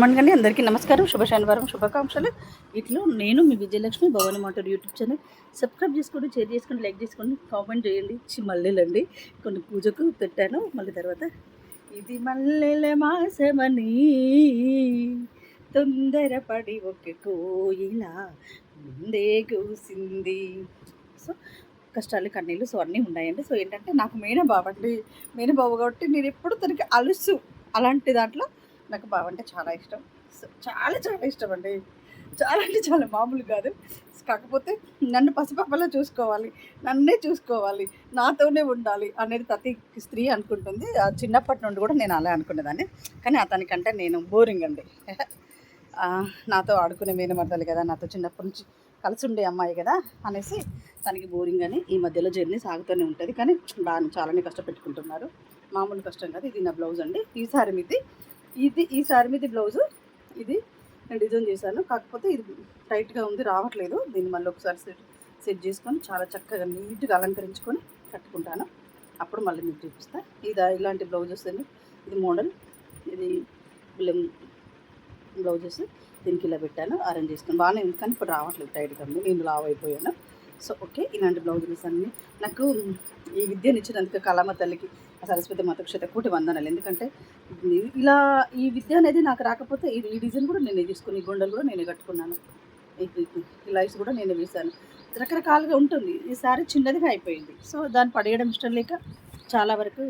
Morning అండి. అందరికీ నమస్కారం. శుభ శనివారం శుభాకాంక్షలు. ఇట్లో నేను మీ విజయలక్ష్మి భవాని మాటర్ యూట్యూబ్ ఛానల్ సబ్స్క్రైబ్ చేసుకోండి, షేర్ చేసుకోండి, లైక్ చేసుకోండి, కామెంట్ చేయండి. మల్లెలండి కొన్ని పూజకు పెట్టాను. మళ్ళీ తర్వాత ఇది మల్లెల మాసమని తొందరపడి ఒక కోయిల ముందే కూసింది. సో కష్టాలు కన్నీళ్ళు సో అన్నీ ఉన్నాయండి. సో ఏంటంటే నాకు మేనబావ అండి, మేనబావ కాబట్టి నేను ఎప్పుడు తనకి అలుసు అలాంటి దాంట్లో నాకు బావ అంటే చాలా ఇష్టం. సో చాలా చాలా ఇష్టం అండి. చాలా అంటే చాలా మామూలు కాదు. కాకపోతే నన్ను పసిపాపలా చూసుకోవాలి, నన్నే చూసుకోవాలి, నాతోనే ఉండాలి అనేది ప్రతి స్త్రీ అనుకుంటుంది. చిన్నప్పటి నుండి కూడా నేను అలా అనుకునేదాన్ని. కానీ అతనికంటే నేను బోరింగ్ అండి. నాతో ఆడుకునే మేనమర్దాలి కదా, నాతో చిన్నప్పటి నుంచి కలిసి ఉండే అమ్మాయి కదా అనేసి తనకి బోరింగ్ అని ఈ మధ్యలో జర్నీ సాగుతూనే ఉంటుంది. కానీ బాగా చాలానే కష్టపెట్టుకుంటున్నారు. మామూలు కష్టం కాదు. ఇది నా బ్లౌజ్ అండి. ఈ సారీ మీద బ్లౌజు ఇది నేను డిజైన్ చేశాను. కాకపోతే ఇది టైట్గా ఉంది, రావట్లేదు. దీన్ని మళ్ళీ ఒకసారి సెట్ చేసుకొని చాలా చక్కగా నీట్గా అలంకరించుకొని కట్టుకుంటాను. అప్పుడు మళ్ళీ మీకు చూపిస్తాను. ఇలాంటి బ్లౌజెస్ అండి. ఇది మోడల్, ఇది బ్లౌజెస్ దీనికి ఇలా పెట్టాను, అరేంజ్ చేసుకొని బాగానే ఉంది. కానీ ఇప్పుడు రావట్లేదు, టైట్గా ఉంది. నేను లావ్ అయిపోయాను. సో ఓకే, ఇలాంటి బ్లౌజెస్ అన్నీ నాకు ఈ విద్యనిచ్చినందుకు కళామ తల్లికి, సరస్వతి మాతకు శతకోటి వందనాలు. ఎందుకంటే ఇలా ఈ విద్య అనేది నాకు రాకపోతే ఈ డిజైన్ కూడా నేనే తీసుకుని, ఈ గుండెలు కూడా నేనే కట్టుకున్నాను, ఈ లైట్స్ కూడా నేనే వేశాను. రకరకాలుగా ఉంటుంది. ఈసారి చిన్నదిగా అయిపోయింది. సో దాన్ని పడేయడం ఇష్టం లేక చాలా వరకు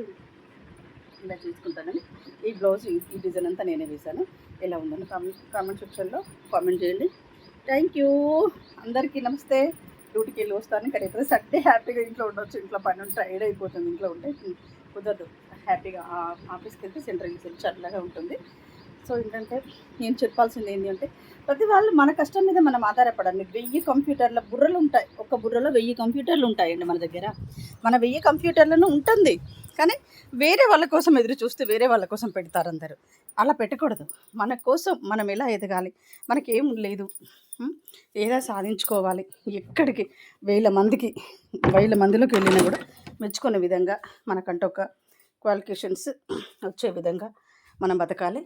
ఇలా చేసుకుంటానని ఈ బ్లౌజ్ ఈ డిజైన్ అంతా నేనే వేశాను. ఎలా ఉందని కామెంట్ సెక్షన్లో కామెంట్ చేయండి. Thank you. అందరికీ నమస్తే. డ్యూటీకి వెళ్ళి వస్తాను. ఇక్కడ ఎప్పుడు సండే హ్యాపీగా ఇంట్లో ఉండొచ్చు. ఇంట్లో పని ఉంటే టైర్డ్ అయిపోతుంది. ఇంట్లో ఉంటే కుదరదు. హ్యాపీగా ఆఫీస్కి వెళ్తే సెంట్రల్కి వెళ్ళి చల్లగా ఉంటుంది. సో ఏంటంటే నేను చెప్పాల్సింది ఏంటి అంటే, ప్రతి వాళ్ళు మన కష్టం మీద మనం ఆధారపడాలి. 1000 కంప్యూటర్ల బుర్రలు ఉంటాయి. ఒక బుర్రలో 1000 కంప్యూటర్లు ఉంటాయండి మన దగ్గర. మన 1000 కంప్యూటర్లను ఉంటుంది. కానీ వేరే వాళ్ళ కోసం ఎదురు చూస్తే వేరే వాళ్ళ కోసం పెడతారు అందరూ. అలా పెట్టకూడదు. మన కోసం మనం ఎలా ఎదగాలి, మనకేం లేదు, ఏదో సాధించుకోవాలి. ఎక్కడికి 1000 మందిలోకి వెళ్ళినా కూడా మెచ్చుకునే విధంగా మనకంటూ ఒక క్వాలిఫికేషన్స్ వచ్చే విధంగా మనం బతకాలి.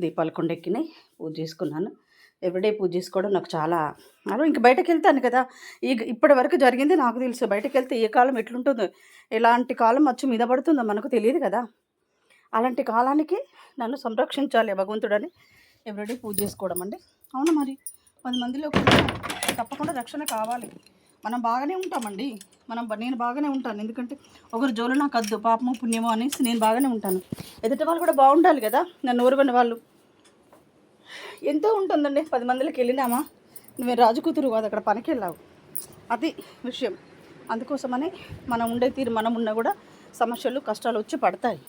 దీపాలు కొండెక్కినాయి. పూజ చేసుకున్నాను. ఎవ్రీడే పూజ చేసుకోవడం నాకు చాలా ఇంకా బయటకు వెళ్తాను కదా. ఇప్పటి వరకు జరిగింది నాకు తెలుసు. బయటకు వెళ్తే ఏ కాలం ఎట్లుంటుందో, ఎలాంటి కాలం వచ్చి మీద పడుతుందో మనకు తెలియదు కదా. అలాంటి కాలానికి నన్ను సంరక్షించాలి భగవంతుడని ఎవ్రీడే పూజ చేసుకోవడం అండి. అవును, మరి 10 మందిలో తప్పకుండా రక్షణ కావాలి. మనం బాగానే ఉంటామండి. నేను బాగానే ఉంటాను. ఎందుకంటే ఒకరు జోలు నాకు వద్దు, పాపమో పుణ్యమో అనేసి నేను బాగానే ఉంటాను. ఎదుటి వాళ్ళు కూడా బాగుండాలి కదా. నన్ను ఓరువని వాళ్ళు ఎంతో ఉంటుందండి. 10 మందిలోకి వెళ్ళినామా, నువ్వు రాజు కూతురు కాదు, అక్కడ పనికి వెళ్ళావు, అది విషయం. అందుకోసమని మనం ఉండే తీరు, మనం ఉన్నా కూడా సమస్యలు కష్టాలు వచ్చి పడతాయి,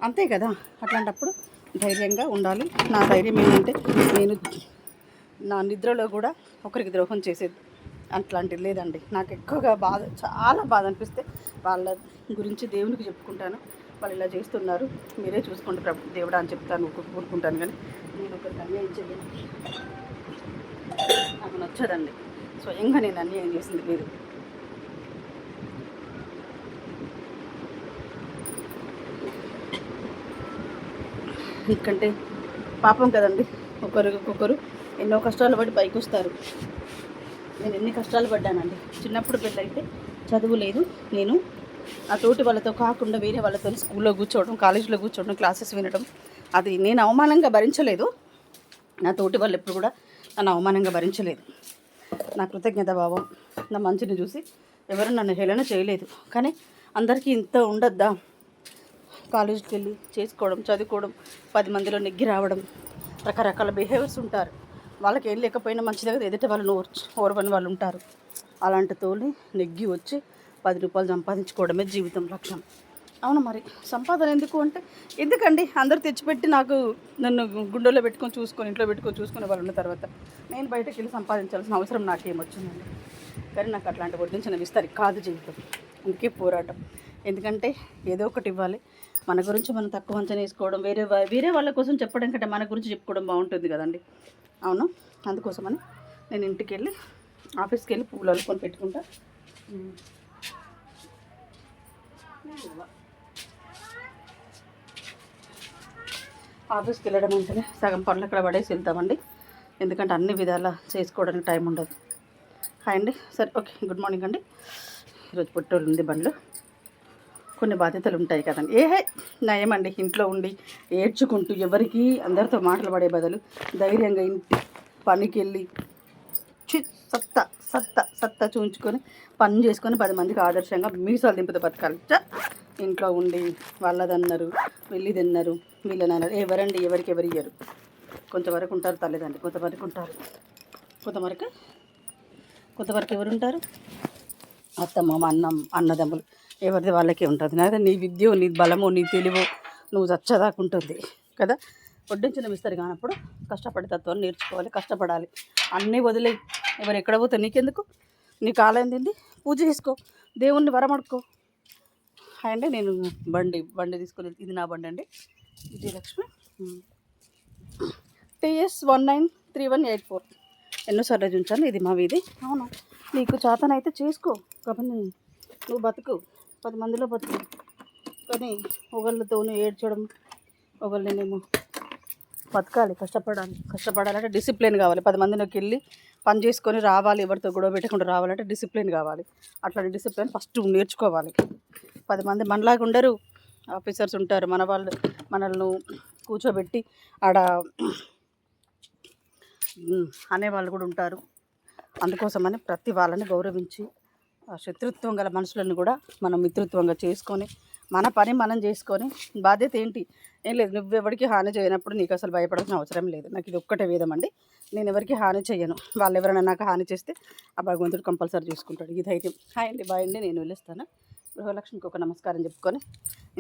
అంతే కదా. అట్లాంటప్పుడు ధైర్యంగా ఉండాలి. నా ధైర్యం ఏంటంటే, నేను నా నిద్రలో కూడా ఒకరికి ద్రోహం చేసేది అట్లాంటిది లేదండి. నాకు ఎక్కువగా చాలా బాధ అనిపిస్తే వాళ్ళ గురించి దేవునికి చెప్పుకుంటాను. వాళ్ళు ఇలా చేస్తున్నారు, మీరే చూసుకోండి ప్రభు దేవుడా అని చెప్తాను, కోరుకుంటాను. కానీ నేను ఒకరికి అన్యాయం చేయలేదు, నాకు నచ్చదండి. స్వయంగా నేను అన్యాయం చేసింది లేదు. ఎందుకంటే పాపం కదండి. ఒకరు ఎన్నో కష్టాలు పడి పైకి వస్తారు. నేను ఎన్ని కష్టాలు పడ్డానండి. చిన్నప్పుడు పెళ్ళైతే చదువు లేదు. నేను నా తోటి వాళ్ళతో కాకుండా వేరే వాళ్ళతో స్కూల్లో కూర్చోవడం, కాలేజీలో కూర్చోవడం, క్లాసెస్ వినడం, అది నేను అవమానంగా భరించలేదు. నా తోటి వాళ్ళు ఎప్పుడు కూడా నన్ను అవమానంగా భరించలేదు. నా కృతజ్ఞత భావం, నా మంచిని చూసి ఎవరు నన్ను హేళన చేయలేదు. కానీ అందరికీ ఇంత ఉండద్దా, కాలేజీకి వెళ్ళి చేసుకోవడం, చదువుకోవడం, 10 మందిలో నెగ్గి రావడం, రకరకాల బిహేవియర్స్ ఉంటారు. వాళ్ళకి ఏం లేకపోయినా మంచి దగ్గర ఎదుటి వాళ్ళు ఓర్వని వాళ్ళు ఉంటారు. అలాంటి తోలి నెగ్గి వచ్చి 10 రూపాయలు సంపాదించుకోవడమే జీవితం లక్ష్యం. అవును, మరి సంపాదన ఎందుకండి అందరూ తెచ్చిపెట్టి నన్ను గుండెలో పెట్టుకొని చూసుకొని, ఇంట్లో పెట్టుకొని చూసుకునే వాళ్ళు ఉన్న తర్వాత నేను బయటకు వెళ్ళి సంపాదించాల్సిన అవసరం నాకేమొచ్చిందండి. కానీ నాకు అట్లాంటి వడ్డించిన విస్తరి కాదు జీవితం. అందుకే పోరాటం. ఎందుకంటే ఏదో ఒకటి ఇవ్వాలి. మన గురించి మనం తక్కువ అంచనా వేసుకోవడం, వేరే వాళ్ళ కోసం చెప్పడం కంటే మన గురించి చెప్పుకోవడం బాగుంటుంది కదండి. అవును, అందుకోసమని నేను ఇంటికి వెళ్ళి ఆఫీస్కి వెళ్ళి పువ్వులు అల్లుకొని పెట్టుకుంటా. ఆఫీస్కి వెళ్ళడం అంటేనే సగం పనులు అక్కడ పడేసి వెళ్తామండి, ఎందుకంటే అన్ని విధాలా చేసుకోవడానికి టైం ఉండదు. హాయ్ అండి, సరే ఓకే, గుడ్ మార్నింగ్ అండి. ఈరోజు పుట్టోళ్ళు ఉంది బండ్లు, కొన్ని బాధ్యతలు ఉంటాయి కదండి. నయమండి ఇంట్లో ఉండి ఏడ్చుకుంటూ ఎవరికి అందరితో మాటలు పడే బదులు ధైర్యంగా ఇంటి పనికి వెళ్ళి సత్తా సత్తా సత్తా చూయించుకొని పని చేసుకొని 10 మందికి ఆదర్శంగా మీసాలు దింపుతూ బతకాలి. ఇంట్లో ఉండి వాళ్ళదన్నారు వీళ్ళదన్నారు వీళ్ళనన్నారు, ఎవరండి ఎవరికి ఎవరు ఇయ్యరు. కొంతవరకు ఉంటారు తల్లిదండ్రులు, కొంతవరకు ఉంటారు, కొంతవరకు ఎవరు ఉంటారు, అత్తమ్మ అన్నదమ్ములు, ఎవరిది వాళ్ళకే ఉంటుంది. లేదా నీ విద్యో నీ బలమో నీ తెలివో నువ్వు చచ్చదాకుంటుంది కదా. వడ్డించిన ఇస్తారు కానప్పుడు కష్టపడే తత్వాన్ని నేర్చుకోవాలి, కష్టపడాలి. అన్నీ వదిలే ఎవరు ఎక్కడ పోతే నీకెందుకు, నీ కాలం తింది పూజ చేసుకో, దేవుణ్ణి వరమడుకో. అండి నేను బండి తీసుకొని ఇది నా బండి అండి, విజయలక్ష్మి TS 193184. ఎన్నోసార్లు చూంచాను, ఇది మా వీధి. అవును, నీకు చేతనైతే చేసుకో కాబట్టి నువ్వు బతుకు, 10 మందిలో బతుకు. కానీ ఒకళ్ళతోనూ ఏడ్చడం, ఒకళ్ళనేమో బతకాలి, కష్టపడాలంటే డిసిప్లిన్ కావాలి. 10 మందిలోకి వెళ్ళి పని చేసుకొని రావాలి, ఎవరితో గొడవ పెట్టకుండా రావాలంటే డిసిప్లిన్ కావాలి. అట్లాంటి డిసిప్లిన్ ఫస్ట్ నేర్చుకోవాలి. 10 మంది మనలాగా ఉండరు, ఆఫీసర్స్ ఉంటారు, మనల్ని కూర్చోబెట్టి ఆడ అనేవాళ్ళు కూడా ఉంటారు. అందుకోసమని ప్రతి వాళ్ళని గౌరవించి శత్రుత్వం గల మనుషులను కూడా మనం మిత్రుత్వంగా చేసుకొని మన పని మనం చేసుకొని, బాధ్యత ఏంటి ఏం లేదు, నువ్వెవరికి హాని చేయనప్పుడు నీకు అసలు భయపడాల్సిన అవసరం లేదు. నాకు ఇది ఒక్కటే వేదం అండి, నేను ఎవరికి హాని చేయను. వాళ్ళు ఎవరైనా నాకు హాని చేస్తే ఆ భగవంతుడు కంపల్సరీ చూసుకుంటాడు. ఇది అయితే హాయ్ అండి, బాయ్ అండి, నేను వెళ్ళిస్తాను. గృహలక్ష్మికి ఒక నమస్కారం చెప్పుకొని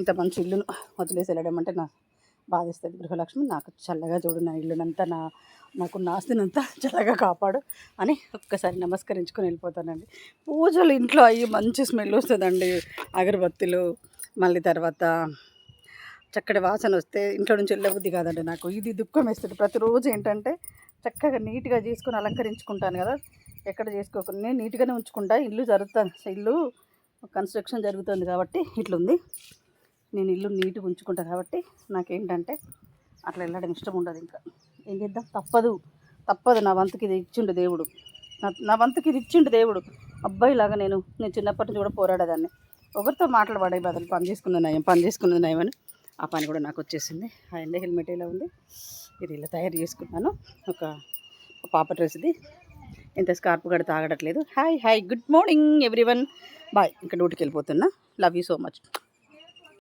ఇంత మంచి ఇల్లును వదిలేసి వెళ్ళడం అంటే నాకు బాధిస్తుంది. గృహలక్ష్మి నాకు చల్లగా చూడు, నా ఇల్లునంతా నాకు ఆస్తినంతా చల్లగా కాపాడు అని ఒక్కసారి నమస్కరించుకొని వెళ్ళిపోతానండి. పూజలు ఇంట్లో అయ్యి మంచి స్మెల్ వస్తుందండి, అగరబత్తులు, మళ్ళీ తర్వాత చక్కటి వాసన వస్తే ఇంట్లో నుంచి వెళ్ళబుద్ధి కాదండి నాకు. ఇది దుఃఖం వేస్తుంది. ప్రతిరోజు ఏంటంటే చక్కగా నీట్గా చేసుకొని అలంకరించుకుంటాను కదా, ఎక్కడ చేసుకోకుండా నేను నీట్గానే ఉంచుకుంటా. ఇల్లు కన్స్ట్రక్షన్ జరుగుతుంది కాబట్టి ఇట్లుంది. నేను ఇల్లు నీట్గా ఉంచుకుంటాను కాబట్టి నాకేంటంటే అట్లా వెళ్ళడం ఇష్టం ఉండదు. ఇంకా ఏం చేద్దాం, తప్పదు. నా వంతుకి ఇది ఇచ్చిండు దేవుడు, నా వంతుకి ఇది ఇచ్చిండు దేవుడు. అబ్బాయిలాగా నేను చిన్నప్పటి నుంచి కూడా పోరాడేదాన్ని. ఒకరితో మాట్లాడబడే బదులు పని చేసుకున్నది నయం అని ఆ పని కూడా నాకు వచ్చేసింది. అండ్ హెల్మెట్ ఇలా ఉంది, ఇది ఇలా తయారు చేసుకున్నాను. ఒక పాప డ్రెస్ ఇది, ఇంత స్కార్ప్ కూడా తాగడట్లేదు. Hi good morning everyone, bye. ఇంకా డ్యూటీకి వెళ్ళిపోతున్నా. Love you so much.